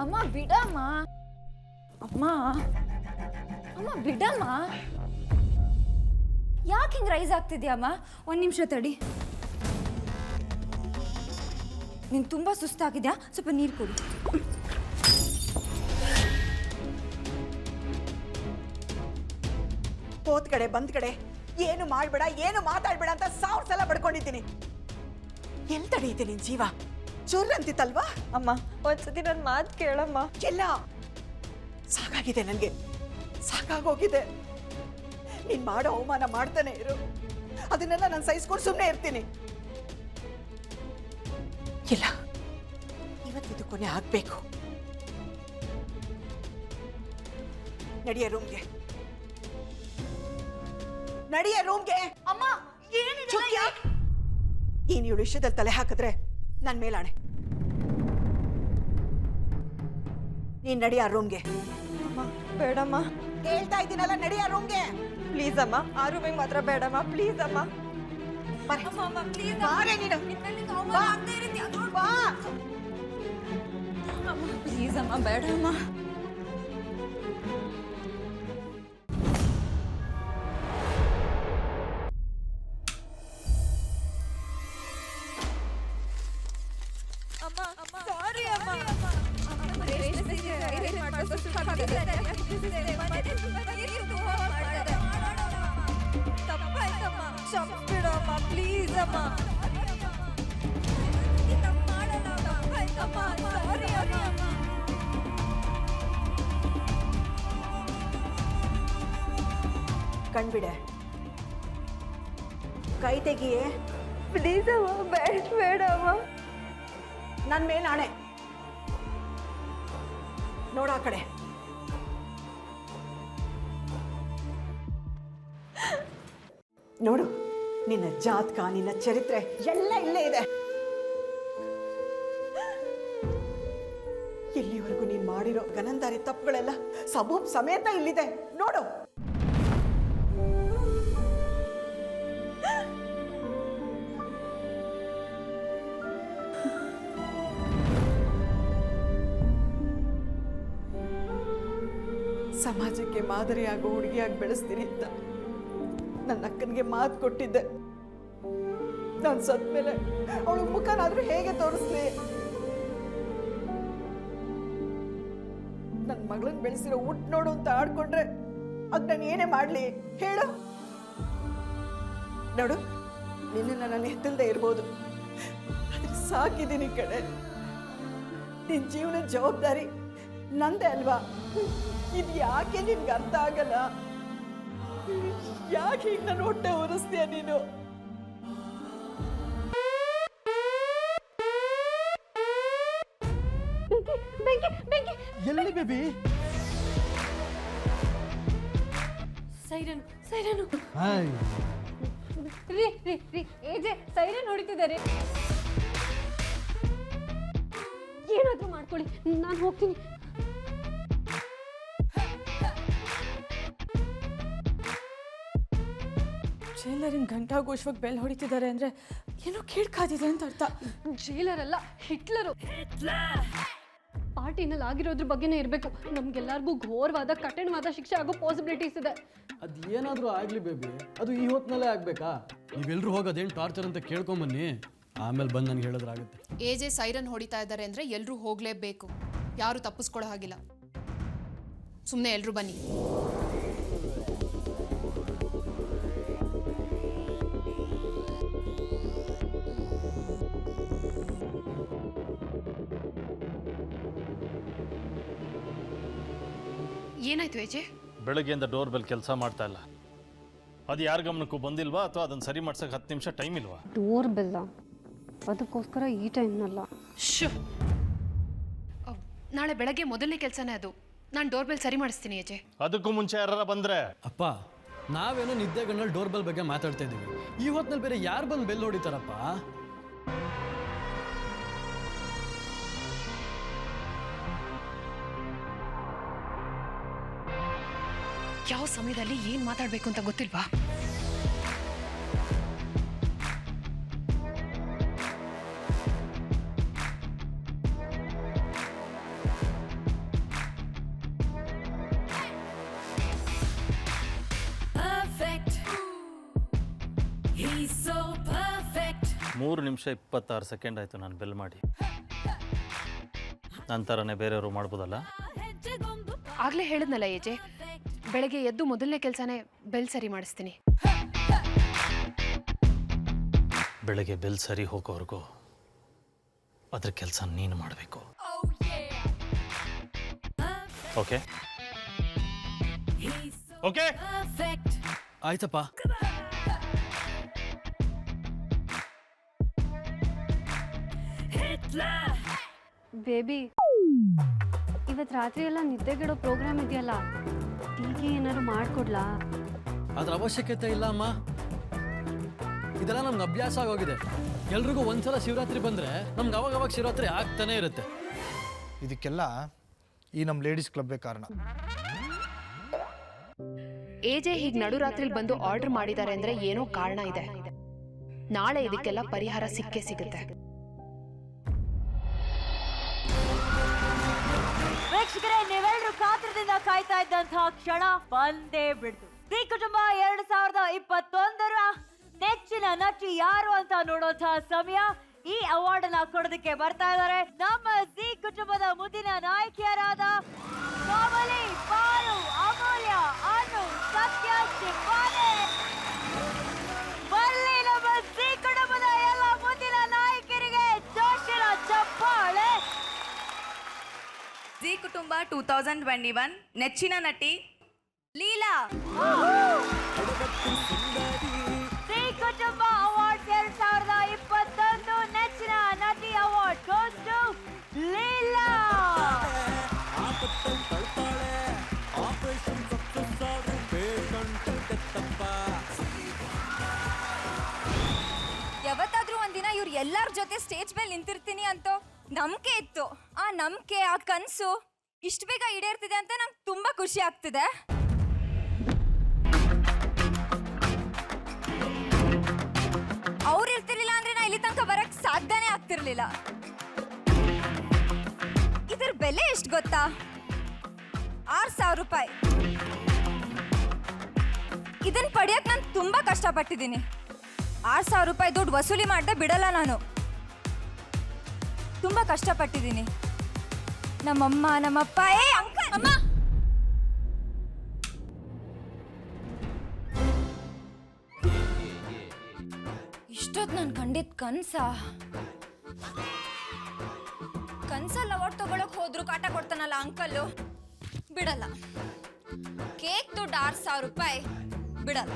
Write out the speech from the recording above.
ಅಮ್ಮ ಬಿಡಮ್ಮ. ಅಮ್ಮ ಅಮ್ಮ ಬಿಡಮ್ಮ. ಯಾಕೆ ಹಿಂಗೆ ರೈಸ್ ಆಗ್ತಿದ್ಯಮ್ಮ? ಒಂದು ನಿಮಿಷ ತಡಿ. ನೀನು ತುಂಬ ಸುಸ್ತಾಗಿದ್ಯಾ? ಸ್ವಲ್ಪ ನೀರು ಕೊಡು. ಹೋದ್ ಕಡೆ ಬಂದ್ ಕಡೆ ಏನು ಮಾಡ್ಬೇಡ, ಏನು ಮಾತಾಡ್ಬೇಡ ಅಂತ 1000 ಸಲ ಬಡ್ಕೊಂಡಿದ್ದೀನಿ. ಎಲ್ ತಡೆಯುತ್ತೆ ನಿನ್ ಜೀವ? ಚೂರ್ ಅಂತಿತ್ತಲ್ವಾ? ಅಮ್ಮ ಒಂದ್ಸತಿ ನನ್ನ ಮಾತು ಕೇಳಮ್ಮ. ಎಲ್ಲ ಸಾಕಾಗಿದೆ ನನಗೆ, ಸಾಕಾಗೋಗಿದೆ. ನೀನ್ ಮಾಡೋ ಅವಮಾನ ಮಾಡ್ತಾನೆ ಇರು, ಅದನ್ನೆಲ್ಲ ನಾನು ಸಹಿಸ್ಕೊಂಡು ಸುಮ್ಮನೆ ಇರ್ತೀನಿ. ಇಲ್ಲ, ಇವತ್ತಿದು ಕೊನೆ ಆಗ್ಬೇಕು. ನಡಿಯ ರೂಮ್ಗೆ, ನಡಿಯ ರೂಮ್ಗೆ. ಅಮ್ಮ ನೀನು ಇವಳು ವಿಷಯದಲ್ಲಿ ತಲೆ ಹಾಕಿದ್ರೆ ನನ್ ಮೇಲಾಣೆ. ನೀನ್ ನಡಿಯ ರೂಮ್ಗೆ. ಅಮ್ಮ ಬೇಡಮ್ಮ, ಹೇಳ್ತಾ ಇದ್ದೀನಲ್ಲ, ನಡಿಯ ರೂಮ್ಗೆ. ಪ್ಲೀಸ್ ಅಮ್ಮ, ಆ ರೂಮಿಗೆ ಮಾತ್ರ ಬೇಡಮ್ಮ, ಪ್ಲೀಸ್ ಅಮ್ಮ. ಬಾರೆ ನೀನು, ಬಾ. ಬಾ. ಪ್ಲೀಸ್ ಅಮ್ಮ, ಬೇಡಮ್ಮ. ಸಾರಿ ಅಮ್ಮ. ತಪ್ಪಾಯ್ತಮ್ಮ, ಕ್ಷಮಿಸ್ಬಿಡಮ್ಮ, ಪ್ಲೀಸ್ ಅಮ್ಮ. ಸಾರಿ ಅಮ್ಮ. ಕಣ್ಬಿಡೆ, ಕೈ ತೆಗಿಯೇ. ಪ್ಲೀಸ್ ಅಮ್ಮ, ಬೇಡಮ್ಮ. ನನ್ನ ಮೇಲೆ ಆಣೆ. ನೋಡ ಆ ಕಡೆ. ನೋಡು, ನಿನ್ನ ಜಾತಕ, ನಿನ್ನ ಚರಿತ್ರೆ ಎಲ್ಲ ಇಲ್ಲೇ ಇದೆ. ಇಲ್ಲಿವರೆಗೂ ನೀನ್ ಮಾಡಿರೋ ಗನಂದಾರಿ ತಪ್ಪುಗಳೆಲ್ಲ ಸಬೂಬ್ ಸಮೇತ ಇಲ್ಲಿದೆ, ನೋಡು. ಸಮಾಜಕ್ಕೆ ಮಾದರಿಯಾಗೋ ಹುಡುಗಿಯಾಗಿ ಬೆಳೆಸ್ತೀನಿ ಅಂತ ನನ್ನ ಅಕ್ಕನಿಗೆ ಮಾತು ಕೊಟ್ಟಿದ್ದೆ. ನಾನು ಸತ್ ಮೇಲೆ ಅವಳ ಮುಖನಾದ್ರೂ ಹೇಗೆ ತೋರಿಸ್ಲಿ? ನನ್ನ ಮಗಳನ್ನ ಬೆಳೆಸಿರೋ ಊಟ ನೋಡು ಅಂತ ಆಡ್ಕೊಂಡ್ರೆ ಅದ್ ನಾನು ಏನೇ ಮಾಡ್ಲಿ ಹೇಳು? ನೋಡು, ನಿನ್ನ ನಾನು ಎತ್ತಲ್ದೆ ಇರ್ಬೋದು, ಆದ್ರೆ ಸಾಕಿದ್ದೀನಿ ಕಡೆ. ನಿನ್ ಜೀವನದ ಜವಾಬ್ದಾರಿ ನಂದೇ ಅಲ್ವಾ? ಇದು ಯಾಕೆ ನಿನ್ಗೆ ಅರ್ಥ ಆಗಲ್ಲ? ಯಾಕೆ ಈಗ ನನ್ನ ಹೊಟ್ಟೆ ಉರಿಸ್ತೀಯ ನೀನು? ಎಲ್ಲಿ ಬೇಬಿ? ಸೈರನ್ ಸೈರನು. ಹಾಯ್ ರೀ ರೀ ರೀ ಏಜೆ, ಸೈರನ್ ಹೊಡಿತಿದ್ದಾರೆ. ಏನಾದ್ರೂ ಮಾಡ್ಕೊಳ್ಳಿ, ನಾನು ಹೋಗ್ತೀನಿ. ಜೈಲರಿನ ಗಂಟಾಘೋಷವಾಗಿ ಬೆಲ್ ಹೊಡಿತಿದ್ದಾರೆ ಅಂದರೆ ಏನೋ ಕೇಳ್ಕಾದಿದೆ ಅಂತ ಅರ್ಥ. ಜೈಲರ್ ಅಲ್ಲ, ಹಿಟ್ಲರು. ಪಾರ್ಟಿನಲ್ಲಿ ಆಗಿರೋದ್ರ ಬಗ್ಗೆನೇ ಇರಬೇಕು. ನಮ್ಗೆಲ್ಲರಿಗೂ ಘೋರವಾದ ಕಠಿಣವಾದ ಶಿಕ್ಷೆ ಆಗೋ ಪಾಸಿಬಿಲಿಟೀಸ್ ಇದೆ. ಅದು ಏನಾದರೂ ಆಗಲಿ ಬೇಬಿ, ಅದು ಈ ಹೊತ್ತಿನಲ್ಲೇ ಆಗಬೇಕಾ? ನೀವೆಲ್ಲರೂ ಹೋಗಿ ಅದೇನು ಟಾರ್ಚರ್ ಅಂತ ಕೇಳ್ಕೊಂಬನ್ನಿ, ಆಮೇಲೆ ಬಂದು ನನಗೆ ಹೇಳಿದ್ರಾಗುತ್ತೆ. ಏಜೆ ಸೈರನ್ ಹೊಡಿತಾ ಇದ್ದಾರೆ ಅಂದರೆ ಎಲ್ಲರೂ ಹೋಗಲೇಬೇಕು, ಯಾರು ತಪ್ಪಿಸ್ಕೊಳ್ಳೋ ಹಾಗಿಲ್ಲ. ಸುಮ್ಮನೆ ಎಲ್ಲರೂ ಬನ್ನಿ. ಏನಾಯ್ತು ಏಜೆ? ಬೆಳಗ್ಗೆಯಿಂದ ಡೋರ್ ಬೆಲ್ ಕೆಲಸ ಮಾಡ್ತಾ ಇಲ್ಲ. ಅದು ಯಾರ ಗಮನಕ್ಕೂ ಬಂದಿಲ್ವಾ, ಅಥವಾ ಅದನ್ನು ಸರಿ ಮಾಡ್ಸಕ್ಕೆ 10 ನಿಮಿಷ ಟೈಮ್ ಇಲ್ವಾ? ಡೋರ್ ಬೆಲ್ಲ, ಅದಕ್ಕೋಸ್ಕರ ಈ ಟೈಮ್ನಲ್ಲ. ನಾಳೆ ಬೆಳಗ್ಗೆ ಮೊದಲನೇ ಕೆಲಸನೇ ಅದು. ನಾನು ಡೋರ್ ಬೆಲ್ ಸರಿ ಮಾಡಿಸ್ತೀನಿ ಏಜೆ. ಅದಕ್ಕೂ ಮುಂಚೆ ಯಾರ ಬಂದರೆ? ಅಪ್ಪ, ನಾವೇನೋ ನಿದ್ದೆ ಗಣ್ಣಲ್ಲಿ ಡೋರ್ ಬೆಲ್ ಬಗ್ಗೆ ಮಾತಾಡ್ತಾ ಇದ್ದೀವಿ, ಈ ಹೊತ್ತಿನಲ್ಲಿ ಬೇರೆ ಯಾರು ಬಂದು ಬೆಲ್ ಹೊಡಿತಾರಪ್ಪ? ಯಾವ ಸಮಯದಲ್ಲಿ ಏನು ಮಾತಾಡಬೇಕು ಅಂತ ಗೊತ್ತಿಲ್ವಾ? 3 ನಿಮಿಷ 26 ಸೆಕೆಂಡ್ ಆಯಿತು ನಾನು ಬೆಲ್ ಮಾಡಿ. ನಂತರನೇ ಬೇರೆಯವರು ಮಾಡ್ಬೋದಲ್ಲ? ಆಗಲೇ ಹೇಳಿದ್ನಲ್ಲ ಏಜೆ, ಬೆಳಗ್ಗೆ ಎದ್ದು ಮೊದಲನೇ ಕೆಲಸನೇ ಬೆಲ್ ಸರಿ ಮಾಡಿಸ್ತೀನಿ. ಬೆಳಗ್ಗೆ ಬೆಲ್ ಸರಿ ಹೋಗೋವರೆಗೂ ಅದ್ರ ಕೆಲಸ ನೀನು ಮಾಡಬೇಕು. ಓಕೆ ಓಕೆ ಆಯ್ತಪ್ಪ. ಬೇಬಿ, ಇವತ್ತು ರಾತ್ರಿ ಎಲ್ಲ ನಿದ್ದೆಗೆಡೋ ಪ್ರೋಗ್ರಾಮ್ ಇದೆಯಲ್ಲ, ಟೀಗೆ ಏನಾದ್ರು ಮಾಡಿಕೊಡ್ಲಾ? ಅದ್ರ ಅವಶ್ಯಕತೆ ಇಲ್ಲ ಅಮ್ಮ. ಇದೆಲ್ಲ ನಮ್ಗೆ ಅಭ್ಯಾಸ ಆಗೋಗಿದೆ. ಎಲ್ರಿಗೂ ಒಂದ್ಸಲ ಶಿವರಾತ್ರಿ ಬಂದರೆ ನಮ್ಗೆ ಅವಾಗ ಶಿವರಾತ್ರಿ ಆಗ್ತಾನೆ ಇರುತ್ತೆ. ಇದಕ್ಕೆಲ್ಲ ಈ ನಮ್ಮ ಲೇಡೀಸ್ ಕ್ಲಬ್ಬೇ ಕಾರಣ. ಏಜೆ ಹೀಗೆ ನಡುರಾತ್ರಿಲಿ ಬಂದು ಆರ್ಡರ್ ಮಾಡಿದ್ದಾರೆ ಅಂದ್ರೆ ಏನೋ ಕಾರಣ ಇದೆ. ನಾಳೆ ಇದಕ್ಕೆಲ್ಲ ಪರಿಹಾರ ಸಿಕ್ಕೇ ಸಿಗುತ್ತೆ. ವೀಕ್ಷಕರೇ, ನೀವೆಲ್ಲರೂ ಕಾತ್ರದಿಂದ ಕಾಯ್ತಾ ಇದ್ದಂತಹ ಕ್ಷಣ ಬಂದೇ ಬಿಡ್ತು. ದಿ ಕುಟುಂಬ 2021ರ ನೆಚ್ಚಿನ ನಟಿ ಯಾರು ಅಂತ ನೋಡುವಂತಹ ಸಮಯ. ಈ ಅವಾರ್ಡ್ ಅನ್ನ ಕೊಡೋದಕ್ಕೆ ಬರ್ತಾ ಇದ್ದಾರೆ ನಮ್ಮ ಜಿ ಕುಟುಂಬದ ಮುದ್ದಿನ ನಾಯಕಿಯರಾದ ಕೋಮಲಿ, ಪಾರು, ಅಮೂಲ್ಯ, ಅನು, ಸತ್ಯ, ಶಿವಾನಿ. ಬಲ್ಲಿ ನಮ್ಮ ಜಿ ಕುಟುಂಬದ ಎಲ್ಲ ಮುದ್ದಿನ ನಾಯಕಿಯರಿಗೆ ಜೋಶಿನ ಚಪ್ಪಾಳೆ. ಜಿ ಕುಟುಂಬ 2021 ನೆಚ್ಚಿನ ನಟಿ ಲೀಲಾ. ಜಿ ಕುಟುಂಬ ಅವಾರ್ಡ್ 2021 ನೆಚ್ಚಿನ ನಟಿ ಅವಾರ್ಡ್ goes to ಲೀಲಾ. ಯಾವತ್ತಾದ್ರೂ ಒಂದಿನ ಇವ್ರು ಎಲ್ಲರ ಜೊತೆ ಸ್ಟೇಜ್ ಮೇಲೆ ನಿಂತಿರ್ತೀನಿ ಅಂತ ನಂಬಿಕೆ ಇತ್ತು. ಆ ನಂಬಿಕೆ, ಆ ಕನಸು ಇಷ್ಟು ಬೇಗ ಈಡೇರ್ತಿದೆ ಅಂತ ನಂಗೆ ತುಂಬಾ ಖುಷಿ ಆಗ್ತಿದೆ. ಅವ್ರು ಇರ್ತಿರ್ಲಿಲ್ಲ ಅಂದ್ರೆ ನಾ ಇಲ್ಲಿ ತನಕ ಬರಕ್ ಸಾಧ್ಯನೇ ಆಗ್ತಿರ್ಲಿಲ್ಲ. ಇದ್ರ ಬೆಲೆ ಎಷ್ಟು ಗೊತ್ತಾ? 6,000 ರೂಪಾಯಿ. ಇದನ್ನ ಪಡೆಯಕ್ ನಾನು ತುಂಬಾ ಕಷ್ಟಪಟ್ಟಿದ್ದೀನಿ. 6,000 ರೂಪಾಯಿ ದುಡ್ಡು ವಸೂಲಿ ಮಾಡದೆ ಬಿಡಲ್ಲ ನಾನು. ತುಂಬಾ ಕಷ್ಟಪಟ್ಟಿದ್ದೀನಿ. ನಮ್ಮಮ್ಮ, ನಮ್ಮಪ್ಪ, ಅಂಕಲ್, ಅಮ್ಮ, ಇಷ್ಟೊತ್ತು ನಾನು ಕಂಡಿದ್ದ ಕನ್ಸಲ್ಲಿ ಅವಾರ್ಡ್ ತಗೊಳಕ್ ಹೋದ್ರು ಕಾಟ ಕೊಡ್ತಾನಲ್ಲ ಅಂಕಲ್ಲು, ಬಿಡಲ್ಲ. ಕೇಕ್ ದುಡ್ಡು 6,000 ರೂಪಾಯಿ ಬಿಡಲ್ಲ.